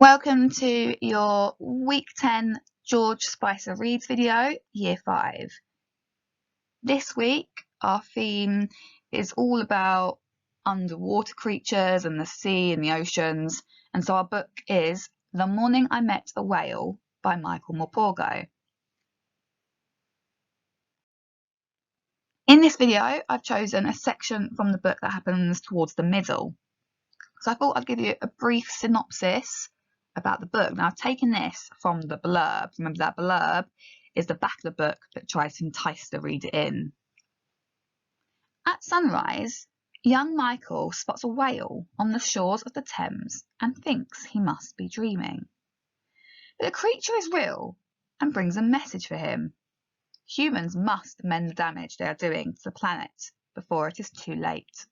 Welcome to your Week 10 George Spicer Reads video, Year 5. This week, our theme is all about underwater creatures and the sea and the oceans, and so our book is The Morning I Met a Whale by Michael Morpurgo. In this video, I've chosen a section from the book that happens towards the middle. So I thought I'd give you a brief synopsis about the book. Now, I've taken this from the blurb. Remember, that blurb is the back of the book that tries to entice the reader in. At sunrise, young Michael spots a whale on the shores of the Thames and thinks he must be dreaming. But the creature is real and brings a message for him. Humans must mend the damage they are doing to the planet before it is too late.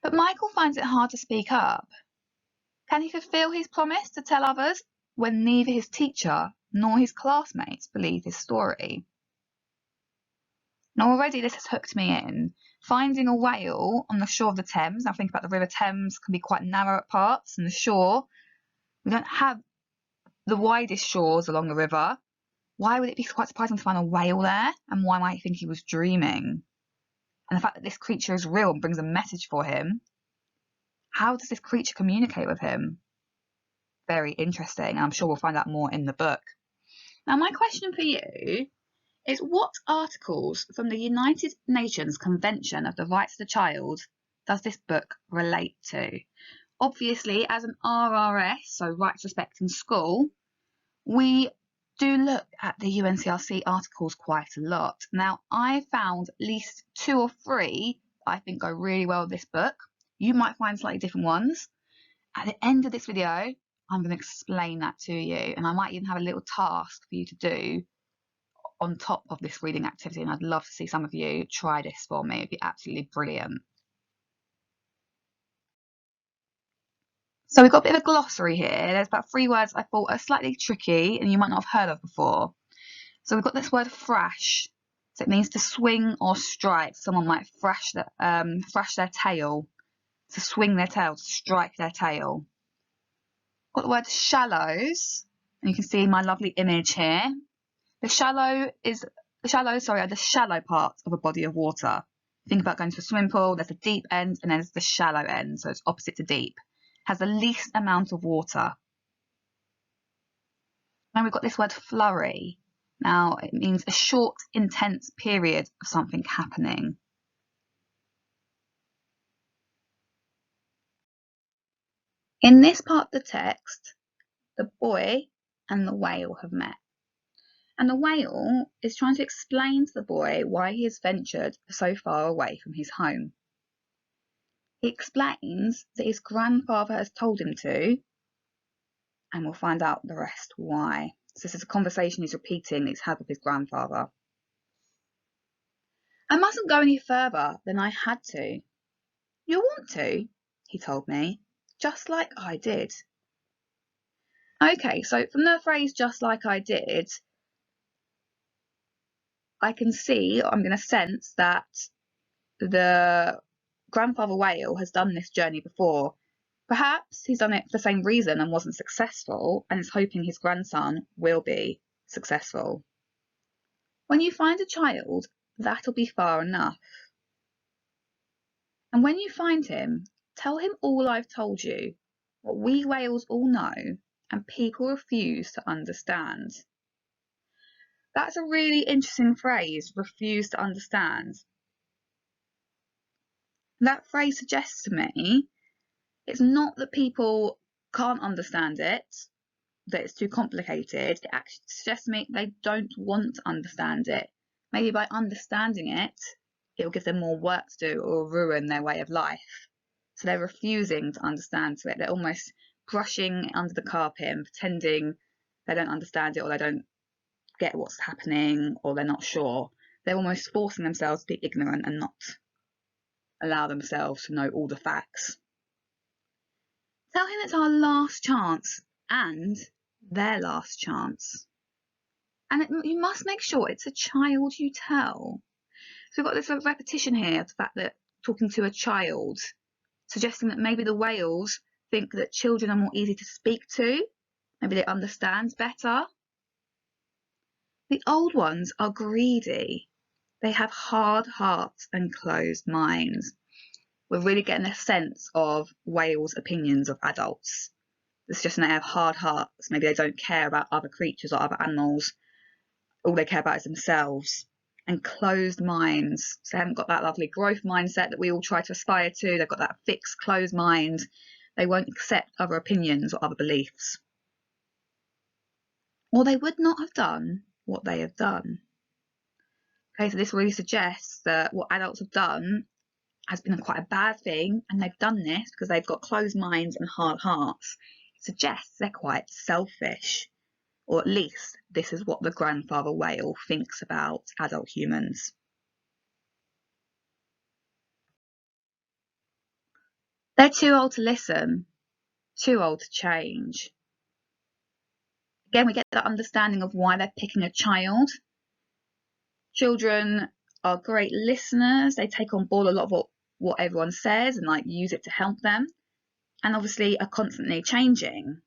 But Michael finds it hard to speak up. Can he fulfill his promise to tell others when neither his teacher nor his classmates believe his story? Now, already this has hooked me in. Finding a whale on the shore of the Thames. Now, think about the River Thames can be quite narrow at parts, and the shore, we don't have the widest shores along the river. Why would it be quite surprising to find a whale there? And why might he think he was dreaming? And the fact that this creature is real and brings a message for him. How does this creature communicate with him? Very interesting, and I'm sure we'll find out more in the book. Now, my question for you is, what articles from the United Nations Convention of the Rights of the Child does this book relate to? Obviously, as an RRS, so Rights Respecting School, we do look at the UNCRC articles quite a lot. Now, I found at least 2 or 3 I think go really well with this book. You might find slightly different ones. At the end of this video, I'm going to explain that to you, and I might even have a little task for you to do on top of this reading activity, and I'd love to see some of you try this for me. It'd be absolutely brilliant. So we've got a bit of a glossary here. There's about 3 words I thought are slightly tricky and you might not have heard of before. So we've got this word thrash. So it means to swing or strike. Someone might thrash their tail, to swing their tail, to strike their tail. Got the word shallows, and you can see my lovely image here. The shallows are the shallow parts of a body of water. Think about going to a swimming pool. There's the deep end and then there's the shallow end, so it's opposite to deep. Has the least amount of water. Now we've got this word flurry. Now it means a short, intense period of something happening. In this part of the text, the boy and the whale have met. And the whale is trying to explain to the boy why he has ventured so far away from his home. He explains that his grandfather has told him to, and we'll find out the rest why. So this is a conversation he's repeating that he's had with his grandfather. I mustn't go any further than I had to. You'll want to, he told me, just like I did. Okay, so from the phrase just like I did, I can see, I'm going to sense that the grandfather whale has done this journey before. Perhaps he's done it for the same reason and wasn't successful and is hoping his grandson will be successful. When you find a child, that'll be far enough. And when you find him, tell him all I've told you, what we whales all know and people refuse to understand. That's a really interesting phrase, refuse to understand. That phrase suggests to me it's not that people can't understand it, that it's too complicated. It actually suggests to me they don't want to understand it. Maybe by understanding it, it'll give them more work to do or ruin their way of life. So they're refusing to understand it. They're almost brushing it under the carpet and pretending they don't understand it or they don't get what's happening or they're not sure. They're almost forcing themselves to be ignorant and not allow themselves to know all the facts. Tell him it's our last chance and their last chance. And you must make sure it's a child you tell. So we've got this repetition here of the fact that talking to a child, suggesting that maybe the whales think that children are more easy to speak to. Maybe they understand better. The old ones are greedy. They have hard hearts and closed minds. We're really getting a sense of whales' opinions of adults. It's just that they have hard hearts. Maybe they don't care about other creatures or other animals. All they care about is themselves. And closed minds. So they haven't got that lovely growth mindset that we all try to aspire to. They've got that fixed, closed mind. They won't accept other opinions or other beliefs. Or they would not have done what they have done. Okay, so this really suggests that what adults have done has been quite a bad thing, and they've done this because they've got closed minds and hard hearts. It suggests they're quite selfish, or at least this is what the grandfather whale thinks about adult humans. They're too old to listen, too old to change. Again, we get that understanding of why they're picking a child. Children are great listeners. They take on board a lot of what everyone says and use it to help them, and obviously are constantly changing.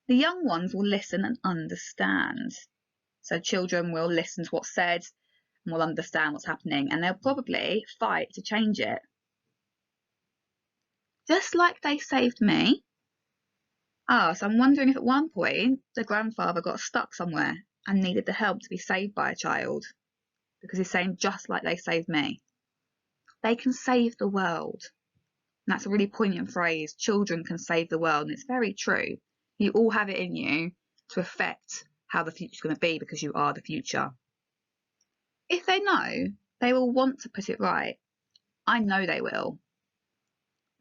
The young ones will listen and understand. So children will listen to what's said and will understand what's happening, and they'll probably fight to change it. Just like they saved me. So I'm wondering if at one point the grandfather got stuck somewhere and needed the help to be saved by a child, because he's saying just like they saved me. They can save the world. And that's a really poignant phrase. Children can save the world, and it's very true. You all have it in you to affect how the future's going to be, because you are the future. If they know, they will want to put it right. I know they will.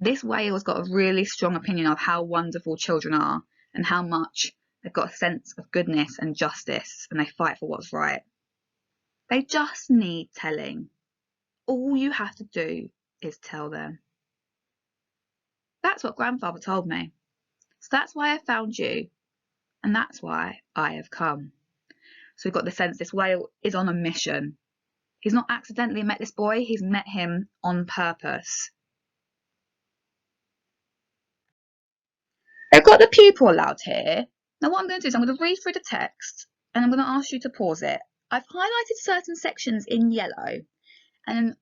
This whale has got a really strong opinion of how wonderful children are and how much they've got a sense of goodness and justice, and they fight for what's right. They just need telling. All you have to do is tell them. That's what grandfather told me. So that's why I found you, and that's why I have come. So we've got the sense this whale is on a mission. He's not accidentally met this boy, he's met him on purpose. I've got the pupil aloud here. Now what I'm going to do is I'm going to read through the text and I'm going to ask you to pause it. I've highlighted certain sections in yellow, and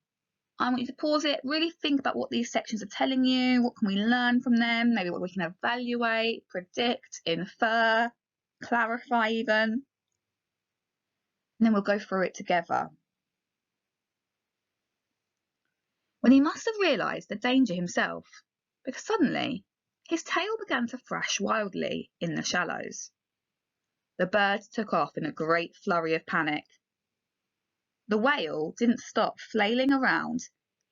I want you to pause it, really think about what these sections are telling you, what can we learn from them, maybe what we can evaluate, predict, infer, clarify even. And then we'll go through it together. When he must have realised the danger himself, because suddenly his tail began to thrash wildly in the shallows. The bird took off in a great flurry of panic. The whale didn't stop flailing around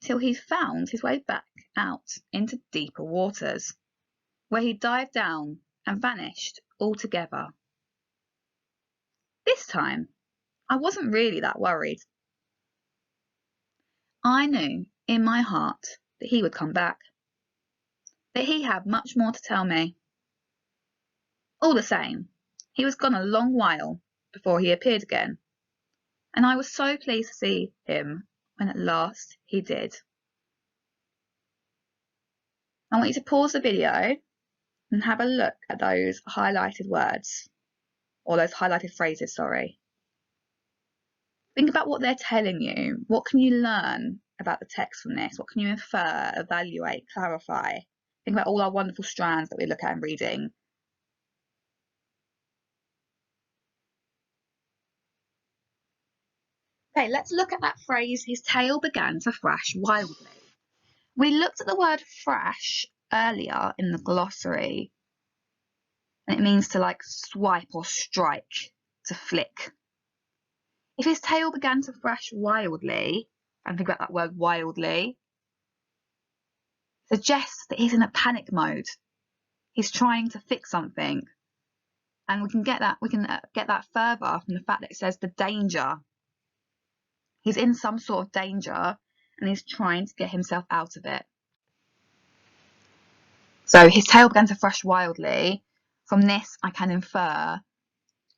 till he found his way back out into deeper waters, where he dived down and vanished altogether. This time, I wasn't really that worried. I knew in my heart that he would come back, that he had much more to tell me. All the same, he was gone a long while before he appeared again, and I was so pleased to see him when at last he did. I want you to pause the video and have a look at those highlighted words, or those highlighted phrases, sorry. Think about what they're telling you. What can you learn about the text from this? What can you infer, evaluate, clarify? Think about all our wonderful strands that we look at in reading. Okay, let's look at that phrase, his tail began to thrash wildly. We looked at the word thrash earlier in the glossary, and it means to swipe or strike, to flick. If his tail began to thrash wildly, and think about that word wildly, suggests that he's in a panic mode. He's trying to fix something, and we can get that further from the fact that it says the danger. He's in some sort of danger, and he's trying to get himself out of it. So his tail began to thrash wildly. From this, I can infer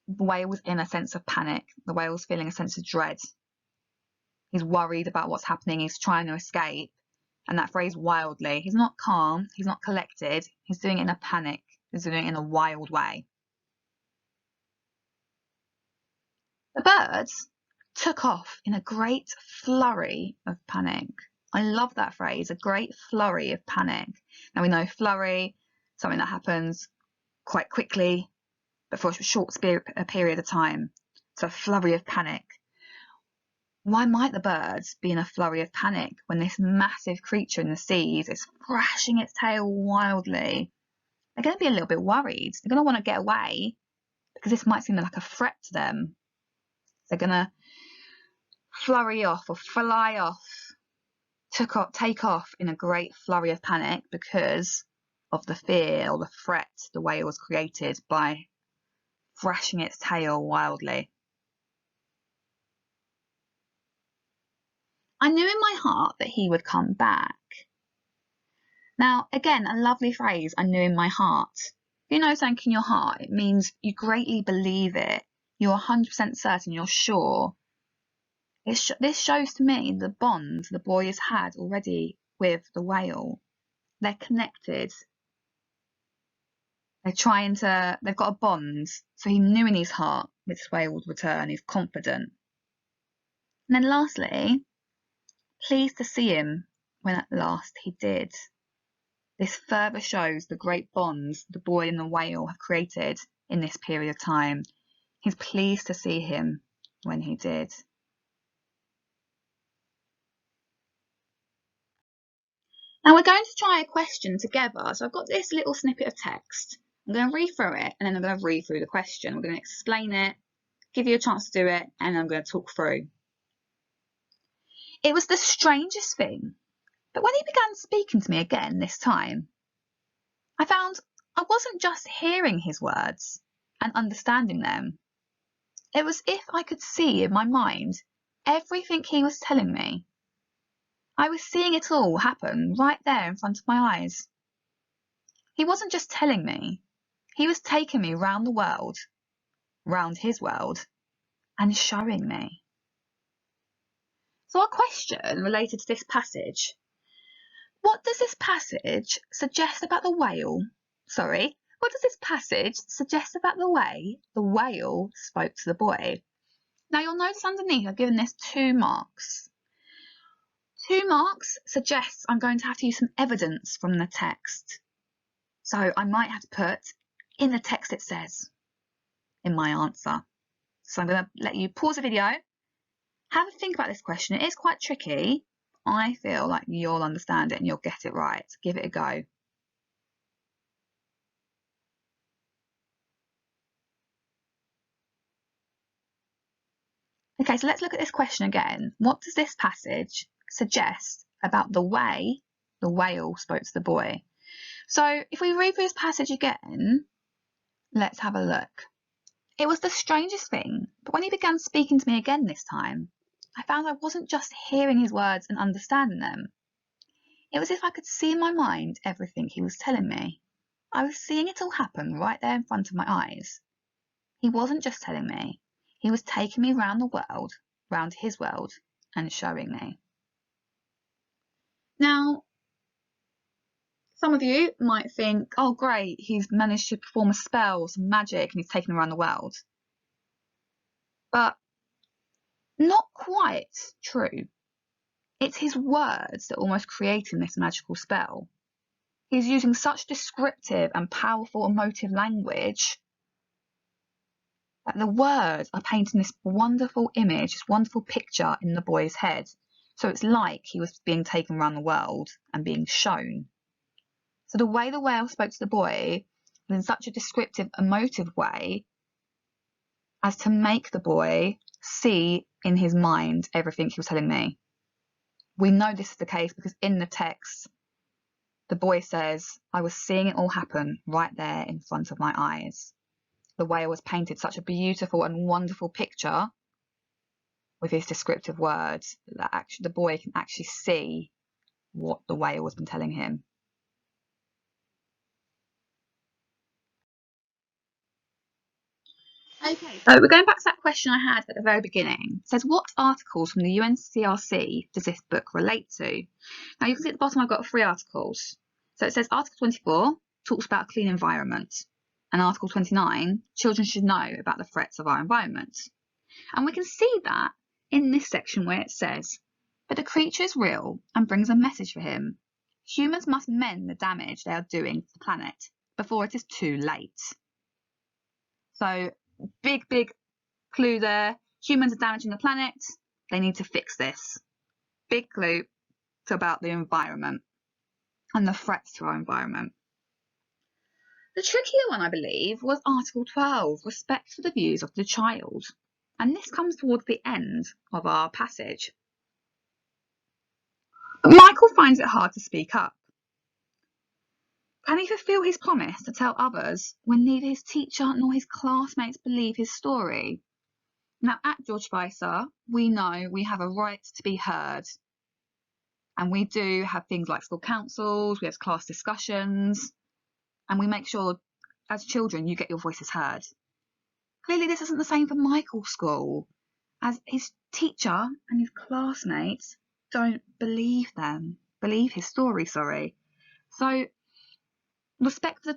the whale was in a sense of panic. The whale was feeling a sense of dread. He's worried about what's happening. He's trying to escape, And that phrase wildly, he's not calm, he's not collected, he's doing it in a panic, he's doing it in a wild way. The birds took off in a great flurry of panic. I love that phrase, a great flurry of panic. Now we know flurry, something that happens quite quickly, but for a short period of time. So a flurry of panic. Why might the birds be in a flurry of panic when this massive creature in the seas is thrashing its tail wildly? They're going to be a little bit worried. They're going to want to get away because this might seem like a threat to them. They're going to flurry off or fly off, take off in a great flurry of panic because of the fear or the threat the whale was created by thrashing its tail wildly. I knew in my heart that he would come back. Now, again, a lovely phrase, I knew in my heart. If you know something in your heart, it means you greatly believe it. You're 100% certain, you're sure. This shows to me the bond the boy has had already with the whale. They're connected. They've got a bond. So he knew in his heart this whale would return. He's confident. And then lastly, pleased to see him when at last he did. This further shows the great bonds the boy and the whale have created in this period of time. He's pleased to see him when he did. Now we're going to try a question together. So I've got this little snippet of text. I'm going to read through it and then I'm going to read through the question. We're going to explain it, give you a chance to do it, and I'm going to talk through. It was the strangest thing, but when he began speaking to me again this time, I found I wasn't just hearing his words and understanding them. It was as if I could see in my mind everything he was telling me. I was seeing it all happen right there in front of my eyes. He wasn't just telling me, he was taking me round the world, round his world, and showing me. So our question related to this passage, what does this passage suggest about the whale? What does this passage suggest about the way the whale spoke to the boy? Now you'll notice underneath I've given this 2 marks. 2 marks suggests I'm going to have to use some evidence from the text. So I might have to put, in the text it says, in my answer. So I'm going to let you pause the video, have a think about this question. It is quite tricky. I feel like you'll understand it and you'll get it right. Give it a go. Okay, so let's look at this question again. What does this passage suggest about the way the whale spoke to the boy? So if we read through this passage again, let's have a look. It was the strangest thing, but when he began speaking to me again this time, I found I wasn't just hearing his words and understanding them. It was as if I could see in my mind everything he was telling me. I was seeing it all happen right there in front of my eyes. He wasn't just telling me, he was taking me round the world, round his world, and showing me. Now, some of you might think, oh great, he's managed to perform a spell, some magic, and he's taken around the world. But not quite true. It's his words that are almost creating this magical spell. He's using such descriptive and powerful emotive language that the words are painting this wonderful image, this wonderful picture in the boy's head. So it's like he was being taken around the world and being shown. So the way the whale spoke to the boy was in such a descriptive, emotive way as to make the boy see in his mind everything he was telling me. We know this is the case because in the text, the boy says, I was seeing it all happen right there in front of my eyes. The whale was painted such a beautiful and wonderful picture with his descriptive words that actually the boy can actually see what the whale has been telling him. Okay, so we're going back to that question I had at the very beginning. It says, what articles from the UNCRC does this book relate to? Now you can see at the bottom I've got 3 articles. So it says Article 24 talks about a clean environment, and Article 29, children should know about the threats of our environment. And we can see that in this section where it says, but the creature is real and brings a message for him. Humans must mend the damage they are doing to the planet before it is too late. So big clue there. Humans are damaging the planet. They need to fix this. Big clue to about the environment and the threats to our environment. The trickier one, I believe, was Article 12, respect for the views of the child. And this comes towards the end of our passage. But Michael finds it hard to speak up. Can he fulfil his promise to tell others when neither his teacher nor his classmates believe his story? Now, at George Spicer, we know we have a right to be heard. And we do have things like school councils, we have class discussions, and we make sure, as children, you get your voices heard. Clearly, this isn't the same for Michael's school, as his teacher and his classmates don't believe his story, sorry. So, respect for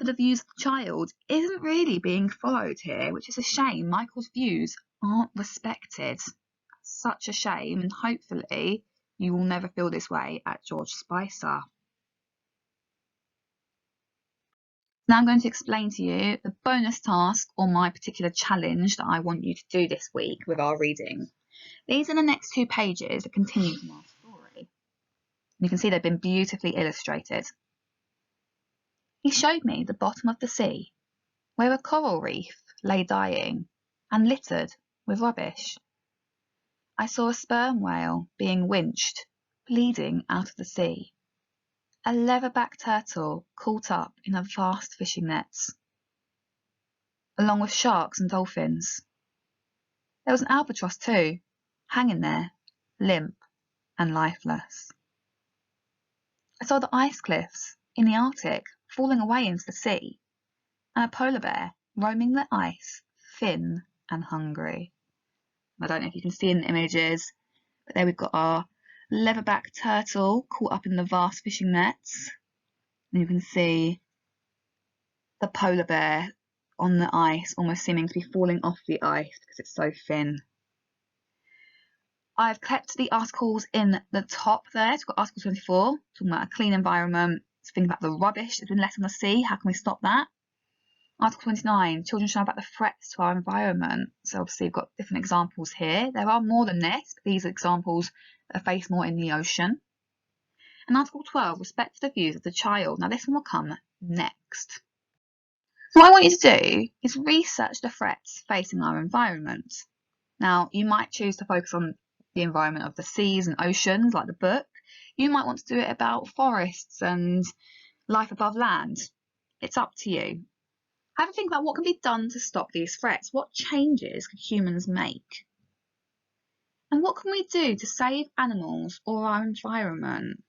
the views of the child isn't really being followed here, which is a shame. Michael's views aren't respected. Such a shame, and hopefully you will never feel this way at George Spicer. Now I'm going to explain to you the bonus task or my particular challenge that I want you to do this week with our reading. These are the next 2 pages that continue from our story. You can see they've been beautifully illustrated. He showed me the bottom of the sea, where a coral reef lay dying and littered with rubbish. I saw a sperm whale being winched, bleeding out of the sea. A leatherback turtle caught up in a vast fishing nets, along with sharks and dolphins. There was an albatross too, hanging there, limp and lifeless. I saw the ice cliffs in the Arctic falling away into the sea, and a polar bear roaming the ice, thin and hungry. I don't know if you can see in the images, but there we've got our leatherback turtle caught up in the vast fishing nets. And you can see the polar bear on the ice, almost seeming to be falling off the ice because it's so thin. I've kept the articles in the top there. It's got Article 24, talking about a clean environment. It's thinking about the rubbish that's been left on the sea. How can we stop that? Article 29, children should know about the threats to our environment. So obviously we've got different examples here. There are more than this, but these are examples that are faced more in the ocean. And Article 12, respect for the views of the child. Now this one will come next. So what I want you to do is research the threats facing our environment. Now you might choose to focus on the environment of the seas and oceans, like the book. You might want to do it about forests and life above land. It's up to you. Have a think about what can be done to stop these threats. What changes could humans make? And what can we do to save animals or our environment?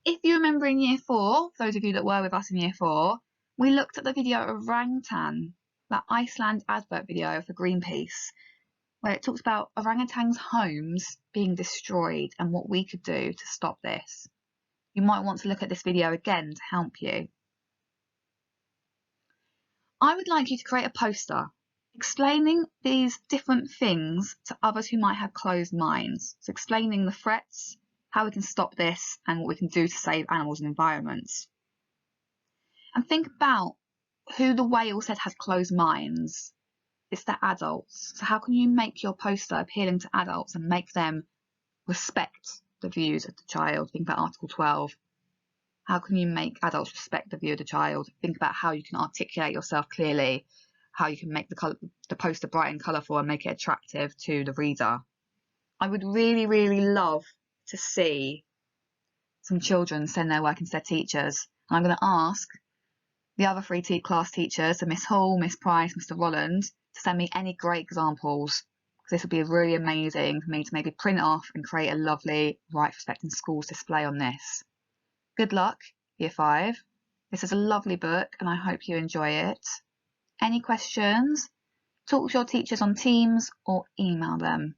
If you remember in Year 4, those of you that were with us in Year 4, we looked at the video Orangutan, that Iceland advert video for Greenpeace, where it talks about orangutans' homes being destroyed and what we could do to stop this. You might want to look at this video again to help you. I would like you to create a poster explaining these different things to others who might have closed minds. So explaining the threats, how we can stop this, and what we can do to save animals and environments. And think about who the whale said has closed minds. It's the adults. So how can you make your poster appealing to adults and make them respect the views of the child? Think about Article 12. How can you make adults respect the view of the child? Think about how you can articulate yourself clearly, how you can make the poster bright and colourful and make it attractive to the reader. I would really, really love to see some children send their work into their teachers. And I'm going to ask the other 3 class teachers, so Miss Hall, Miss Price, Mr. Rolland, to send me any great examples. Because this would be really amazing for me to maybe print off and create a lovely Rights Respecting Schools display on this. Good luck, Year 5. This is a lovely book and I hope you enjoy it. Any questions? Talk to your teachers on Teams or email them.